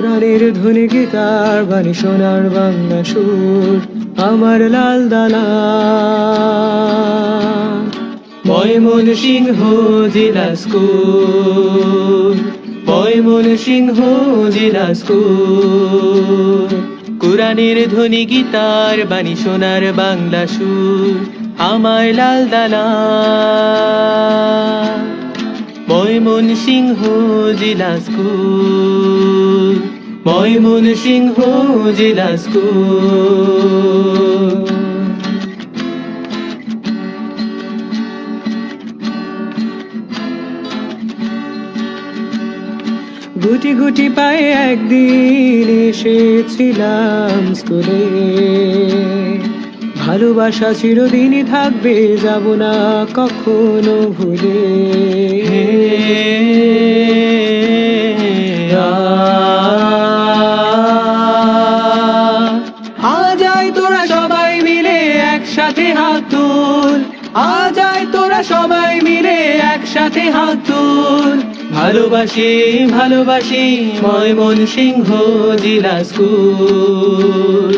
প্রাণের ধ্বনি গীতার বাণী সোনার বাংলা সুর আমার লাল দালা। ময়মনসিংহ জেলা স্কুল, ময়মনসিংহ জেলা স্কুল। কোরআনের ধ্বনি গীতার বাণী সোনার বাংলা সুর আমার লাল দালা। ময়মনসিংহ জেলা স্কুল, ময়মনসিংহ জেলা স্কুল। গুটি গুটি পায়ে একদিন এসেছিলাম স্কুলে, ভালোবাসা চিরদিনই থাকবে, যাব না কখনো ভুলে। আজ আয় তোরা সবাই মিলে একসাথে হাত তুল, আজ আয় তোরা সবাই মিলে একসাথে হাত তুল। ভালোবাসি ভালোবাসি ময়মনসিংহ জেলা স্কুল,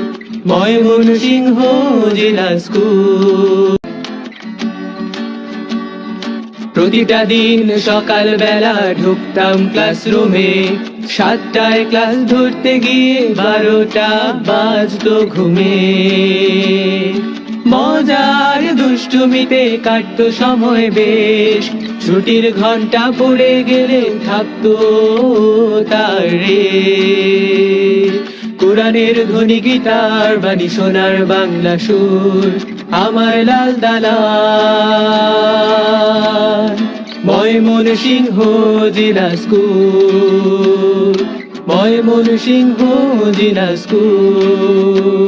ময়মনসিংহ জেলা স্কুল। প্রতিটা দিন সকাল বেলা ঢুকতাম ক্লাসরুমে, 7টায় ক্লাস ধরতে গিয়ে 12টা বাজতো ঘুমে। মজার দুষ্টুমিতে কাটতো সময় বেশ, ছুটির ঘন্টা পড়ে গেলে থাকতো তার রেশ। কোরআনের ধ্বনি গীতার বাণী সোনার বাংলা সুর আমার লাল দালা। ময়মনসিংহ জেলা স্কুল, ময়মনসিংহ জেলা স্কুল।